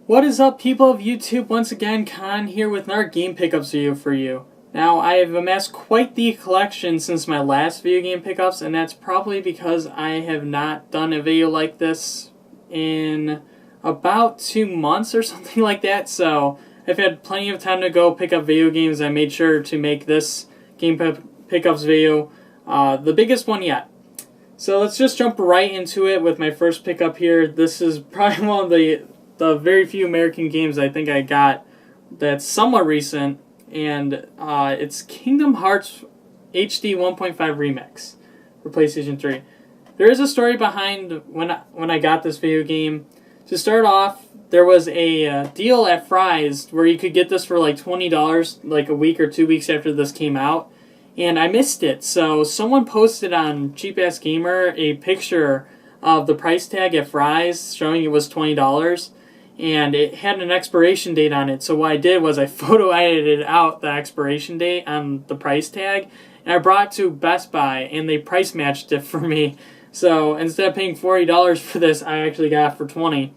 What is up, people of YouTube? Once again, Kon here with another game pickups video for you. Now, I have amassed quite the collection since my last video game pickups, and that's probably because I have not done a video like this in about 2 months or something like that, so I've had plenty of time to go pick up video games. I made sure to make this game pickups video the biggest one yet. So let's just jump right into it with my first pickup here. This is probably one of the very few American games I think I got that's somewhat recent, and it's Kingdom Hearts HD 1.5 Remix for PlayStation 3. There is a story behind when I got this video game. To start off, there was a deal at Fry's where you could get this for like $20 like a week or 2 weeks after this came out, and I missed it. So someone posted on Cheap Ass Gamer a picture of the price tag at Fry's showing it was $20. And it had an expiration date on it. So what I did was I photo edited out the expiration date on the price tag, and I brought it to Best Buy, and they price matched it for me. So instead of paying $40 for this, I actually got it for $20.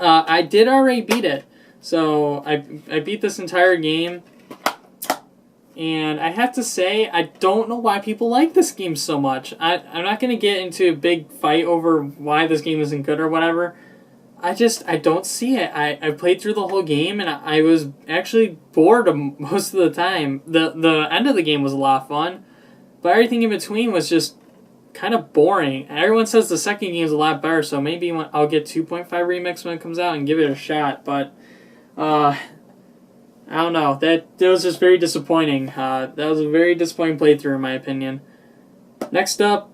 I did already beat it. So I beat this entire game. And I have to say, I don't know why people like this game so much. I'm not going to get into a big fight over why this game isn't good or whatever. I don't see it. I played through the whole game, and I was actually bored most of the time. The end of the game was a lot of fun, but everything in between was just kind of boring. Everyone says the second game is a lot better, so maybe I'll get 2.5 Remix when it comes out and give it a shot, but I don't know. That was just very disappointing. That was a very disappointing playthrough in my opinion. Next up,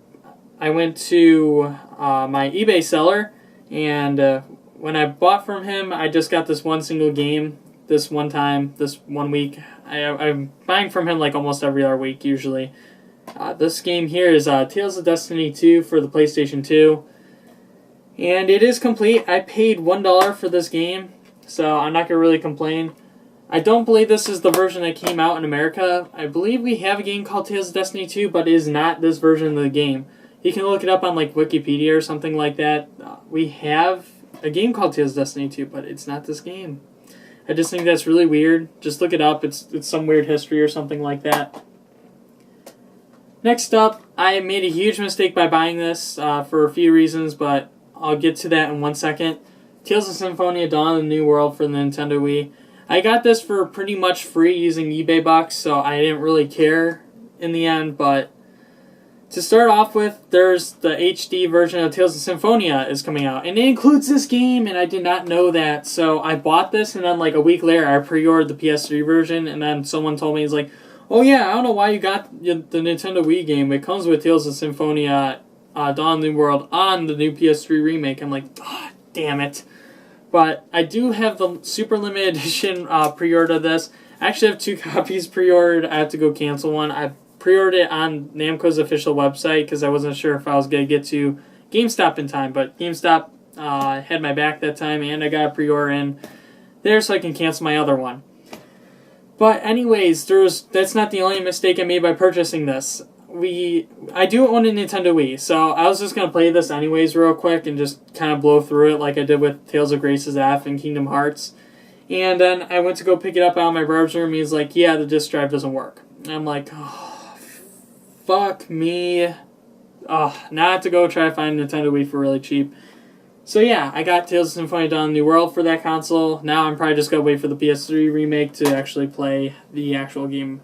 I went to my eBay seller, and when I bought from him, I just got this one single game this one time, this 1 week. I'm buying from him like almost every other week usually. This game here is Tales of Destiny 2 for the PlayStation 2. And it is complete. I paid $1 for this game, so I'm not going to really complain. I don't believe this is the version that came out in America. I believe we have a game called Tales of Destiny 2, but it is not this version of the game. You can look it up on like Wikipedia or something like that. We have a game called Tales of Destiny 2, but it's not this game. I just think that's really weird. Just look it up. It's some weird history or something like that. Next up, I made a huge mistake by buying this for a few reasons, but I'll get to that in 1 second. Tales of Symphonia Dawn of the New World for the Nintendo Wii. I got this for pretty much free using eBay Bucks, so I didn't really care in the end, but to start off with, there's the HD version of Tales of Symphonia is coming out, and it includes this game, and I did not know that, so I bought this, and then like a week later, I pre-ordered the PS3 version, and then someone told me, he's like, oh yeah, I don't know why you got the Nintendo Wii game, it comes with Tales of Symphonia Dawn of the New World on the new PS3 remake. I'm like, oh, damn it. But I do have the super limited edition pre-order of this. I actually have 2 copies pre-ordered. I have to go cancel one. I pre-ordered it on Namco's official website because I wasn't sure if I was going to get to GameStop in time, but GameStop had my back that time, and I got a pre-order in there so I can cancel my other one. But anyways, that's not the only mistake I made by purchasing this. I do own a Nintendo Wii, so I was just going to play this anyways real quick and just kind of blow through it like I did with Tales of Grace's F and Kingdom Hearts. And then I went to go pick it up out of my browser room, and he's like, yeah, the disc drive doesn't work. And I'm like, oh, fuck me. Oh, now I have to go try to find a Nintendo Wii for really cheap. So yeah, I got Tales of Symphonia Dawn of the New World for that console. Now I'm probably just going to wait for the PS3 remake to actually play the actual game.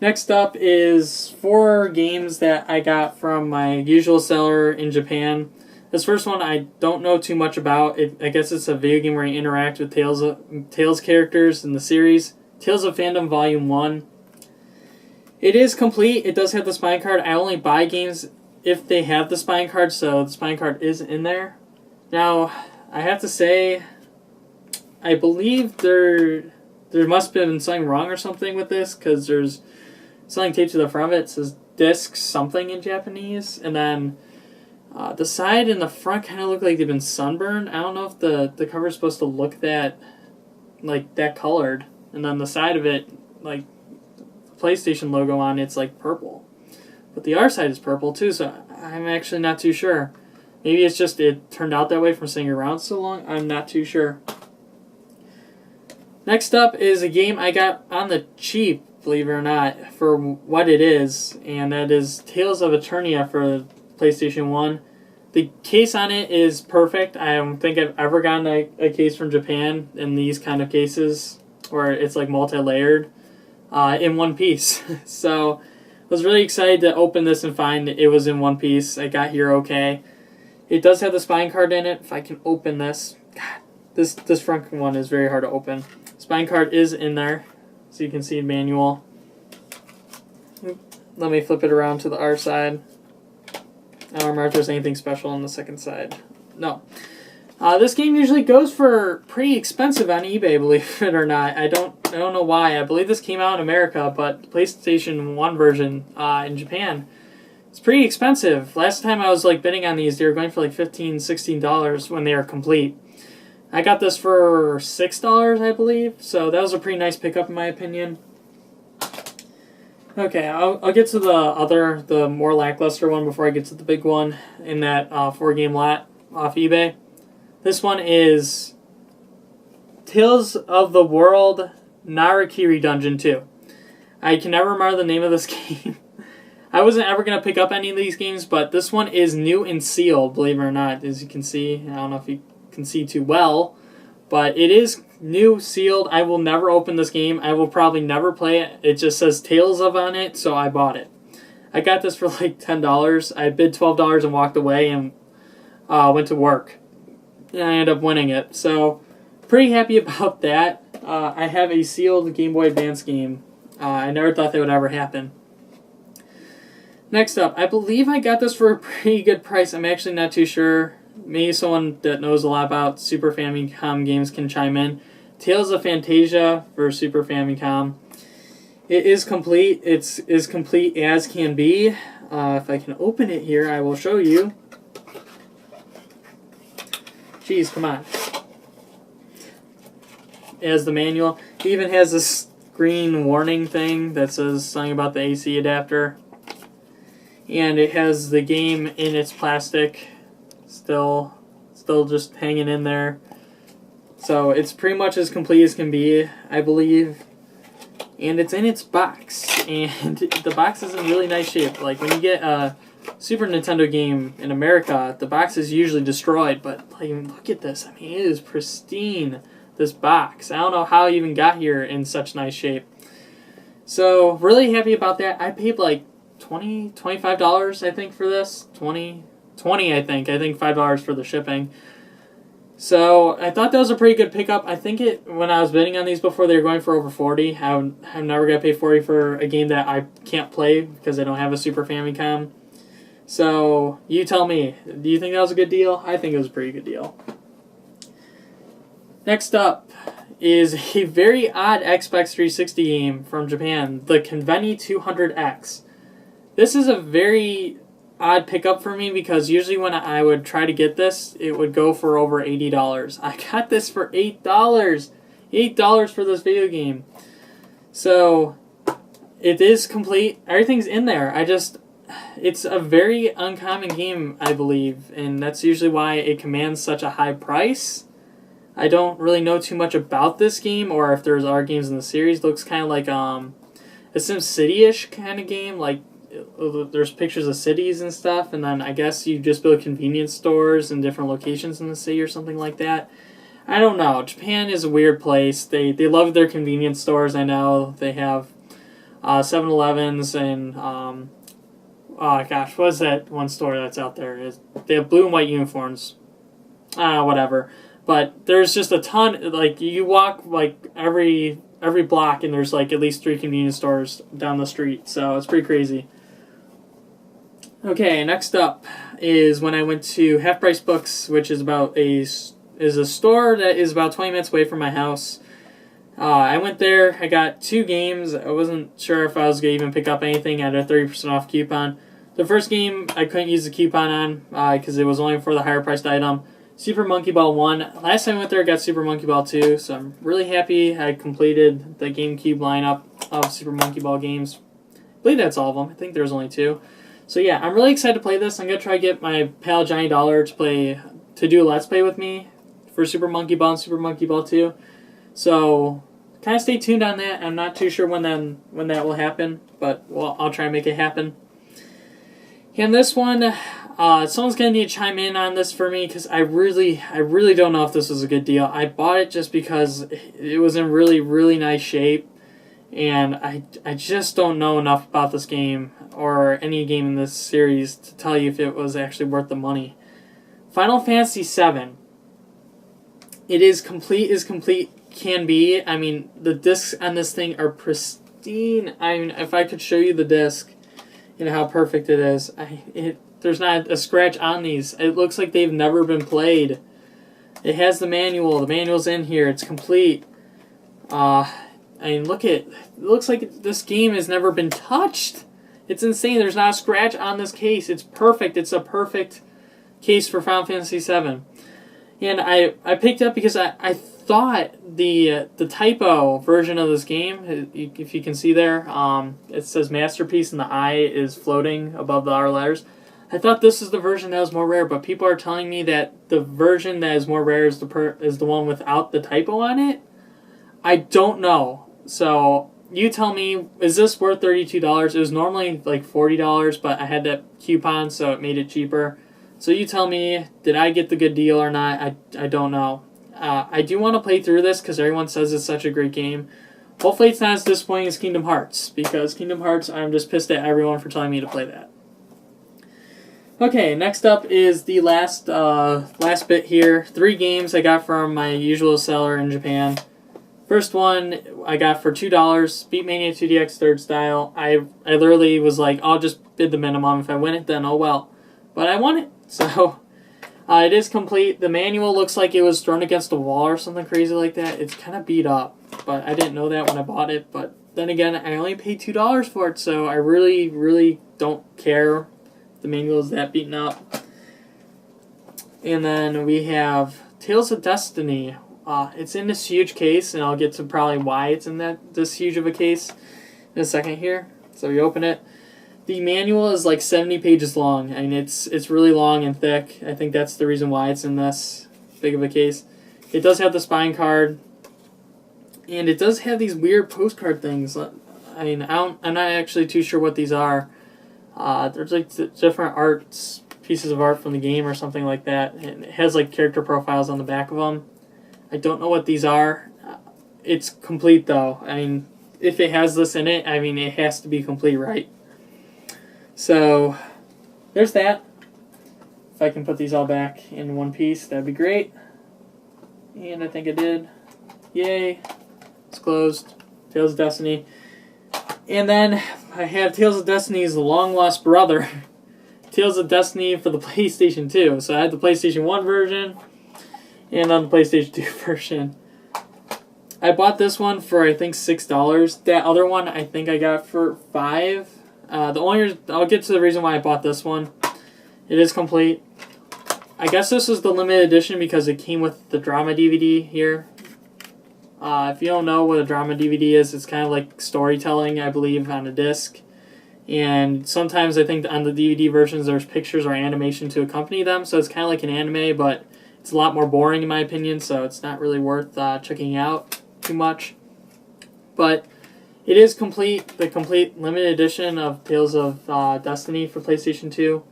Next up is 4 games that I got from my usual seller in Japan. This first one I don't know too much about. I guess it's a video game where you interact with Tales characters in the series. Tales of Fandom Volume 1. It is complete. It does have the spine card. I only buy games if they have the spine card, so the spine card is in there. Now, I have to say, I believe there must have been something wrong or something with this, because there's something taped to the front of it. It says disc something in Japanese, and then the side and the front kind of look like they've been sunburned. I don't know if the cover is supposed to look that colored, and then the side of it, like the PlayStation logo on it's like purple, but the other side is purple too, so I'm actually not too sure. Maybe it's just it turned out that way from sitting around so long. I'm not too sure. Next up is a game I got on the cheap, believe it or not, for what it is, and that is Tales of Eternia for PlayStation 1. The case on it is perfect. I don't think I've ever gotten a case from Japan in these kind of cases where it's like multi-layered in one piece. So I was really excited to open this and find it was in one piece. I got here okay. It does have the spine card in it. If I can open this. God, this front one is very hard to open. Spine card is in there, so you can see the manual. Let me flip it around to the R side. I don't remember if there's anything special on the second side. No. This game usually goes for pretty expensive on eBay, believe it or not. I don't know why. I believe this came out in America, but the PlayStation 1 version in Japan, it's pretty expensive. Last time I was like bidding on these, they were going for like $15, $16 when they are complete. I got this for $6, I believe, so that was a pretty nice pickup in my opinion. Okay, I'll get to the more lackluster one before I get to the big one in that 4-game lot off eBay. This one is Tales of the World Narikiri Dungeon 2. I can never remember the name of this game. I wasn't ever going to pick up any of these games, but this one is new and sealed, believe it or not. As you can see, I don't know if you can see too well, but it is new, sealed. I will never open this game. I will probably never play it. It just says Tales of on it, so I bought it. I got this for like $10. I bid $12 and walked away and went to work. And I ended up winning it. So, pretty happy about that. I have a sealed Game Boy Advance game. I never thought that would ever happen. Next up, I believe I got this for a pretty good price. I'm actually not too sure. Maybe someone that knows a lot about Super Famicom games can chime in. Tales of Phantasia for Super Famicom. It is complete. It's as complete as can be. If I can open it here, I will show you. Jeez, come on. It has the manual. It even has this green warning thing that says something about the AC adapter. And it has the game in its plastic. Still just hanging in there. So it's pretty much as complete as can be, I believe. And it's in its box. And the box is in really nice shape. Like when you get a Super Nintendo game in America, the box is usually destroyed. But like, look at this. I mean, it is pristine, this box. I don't know how it even got here in such nice shape. So really happy about that. I paid like $25, I think, for this. 20 I think. I think $5 for the shipping. So I thought that was a pretty good pickup. I think when I was bidding on these before, they were going for over $40. I'm never going to pay $40 for a game that I can't play because I don't have a Super Famicom. So you tell me, do you think that was a good deal? I think it was a pretty good deal. Next up is a very odd Xbox 360 game from Japan, the Conveni 200X. This is a very odd pickup for me because usually when I would try to get this, it would go for over $80. I got this for $8. $8 for this video game. So it is complete. Everything's in there. It's a very uncommon game, I believe, and that's usually why it commands such a high price. I don't really know too much about this game, or if there's other games in the series. It looks kind of like a SimCity-ish kind of game. Like there's pictures of cities and stuff, and then I guess you just build convenience stores in different locations in the city or something like that. I don't know. Japan is a weird place. They love their convenience stores. I know they have 7-Elevens and oh gosh, what is that one store that's out there? They have blue and white uniforms. Whatever. But there's just a ton. Like you walk like every block, and there's like at least 3 convenience stores down the street. So it's pretty crazy. Okay, next up is when I went to Half Price Books, which is a store that is about 20 minutes away from my house. I went there. I got 2 games. I wasn't sure if I was going to even pick up anything. I had a 30% off coupon. The first game I couldn't use the coupon on because it was only for the higher priced item. Super Monkey Ball 1. Last time I went there, I got Super Monkey Ball 2, so I'm really happy I completed the GameCube lineup of Super Monkey Ball games. I believe that's all of them. I think there's only 2. So yeah, I'm really excited to play this. I'm going to try to get my pal Johnny Dollar to do a Let's Play with me for Super Monkey Ball and Super Monkey Ball 2. So kind of stay tuned on that. I'm not too sure when that will happen, but well, I'll try and make it happen. And this one, someone's going to need to chime in on this for me because I really don't know if this was a good deal. I bought it just because it was in really nice shape, and I just don't know enough about this game or any game in this series to tell you if it was actually worth the money. Final Fantasy VII. It is complete as complete can be. I mean, the discs on this thing are pristine. I mean, if I could show you the disc and how perfect it is, there's not a scratch on these. It looks like they've never been played. It has the manual. The manual's in here. It's complete. I mean, it looks like this game has never been touched. It's insane. There's not a scratch on this case. It's perfect. It's a perfect case for Final Fantasy VII. And I picked it up because I thought the typo version of this game, if you can see there, it says Masterpiece and the I is floating above the R letters. I thought this is the version that was more rare, but people are telling me that the version that is more rare is the one without the typo on it. I don't know. So you tell me, is this worth $32? It was normally like $40, but I had that coupon, so it made it cheaper. So you tell me, did I get the good deal or not? I don't know. I do want to play through this because everyone says it's such a great game. Hopefully it's not as disappointing as Kingdom Hearts, because Kingdom Hearts, I'm just pissed at everyone for telling me to play that. Okay, next up is the last bit here. 3 games I got from my usual seller in Japan. First one I got for $2, Beatmania 2DX Third Style. I literally was like, I'll just bid the minimum. If I win it, then oh well. But I won it, so it is complete. The manual looks like it was thrown against a wall or something crazy like that. It's kind of beat up, but I didn't know that when I bought it. But then again, I only paid $2 for it, so I really don't care. The manual is that beaten up. And then we have Tales of Destiny. It's in this huge case, and I'll get to probably why it's in this huge of a case in a second here. So we open it. The manual is like 70 pages long. I mean, it's really long and thick. I think that's the reason why it's in this big of a case. It does have the spine card, and it does have these weird postcard things. I mean, I'm not actually too sure what these are. There's like different pieces of art from the game or something like that. And it has like character profiles on the back of them. I don't know what these are. It's complete though. I mean, if it has this in it, I mean, it has to be complete, right? So, there's that. If I can put these all back in one piece, that'd be great. And I think I did. Yay. It's closed. Tales of Destiny. And then I have Tales of Destiny's long-lost brother, Tales of Destiny for the PlayStation 2. So I had the PlayStation 1 version and on the PlayStation 2 version. I bought this one for, I think, $6. That other one, I think I got for $5. I'll get to the reason why I bought this one. It is complete. I guess this is the limited edition because it came with the drama DVD here. If you don't know what a drama DVD is, it's kind of like storytelling, I believe, on a disc. And sometimes I think on the DVD versions there's pictures or animation to accompany them, so it's kind of like an anime, but it's a lot more boring in my opinion, so it's not really worth checking out too much. But it is complete, the complete limited edition of Tales of Destiny for PlayStation 2.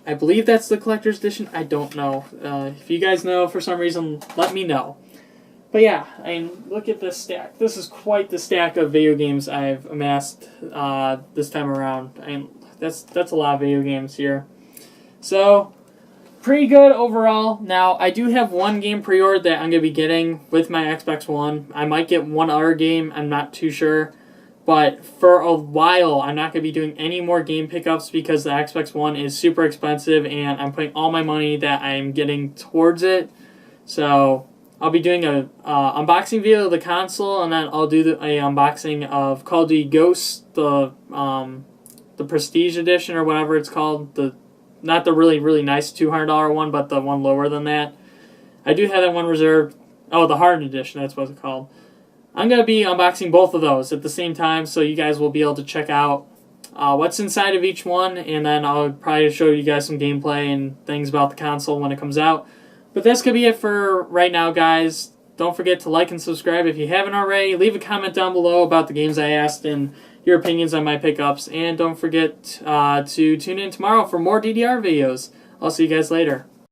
I believe that's the collector's edition. I don't know. If you guys know for some reason, let me know. But yeah, I mean, look at this stack. This is quite the stack of video games I've amassed this time around. I mean, that's a lot of video games here. So, pretty good overall. Now, I do have one game pre-ordered that I'm going to be getting with my Xbox One. I might get one other game. I'm not too sure. But for a while, I'm not going to be doing any more game pickups because the Xbox One is super expensive and I'm putting all my money that I'm getting towards it. So, I'll be doing a unboxing video of the console, and then I'll do a unboxing of Call of Duty Ghosts, the Prestige Edition or whatever it's called. Not the really nice $200 one, but the one lower than that. I do have that one reserved. Oh, the Hardened Edition, that's what it's called. I'm going to be unboxing both of those at the same time, so you guys will be able to check out what's inside of each one, and then I'll probably show you guys some gameplay and things about the console when it comes out. But that's going to be it for right now, guys. Don't forget to like and subscribe if you haven't already. Leave a comment down below about the games I asked and your opinions on my pickups. And don't forget to tune in tomorrow for more DDR videos. I'll see you guys later.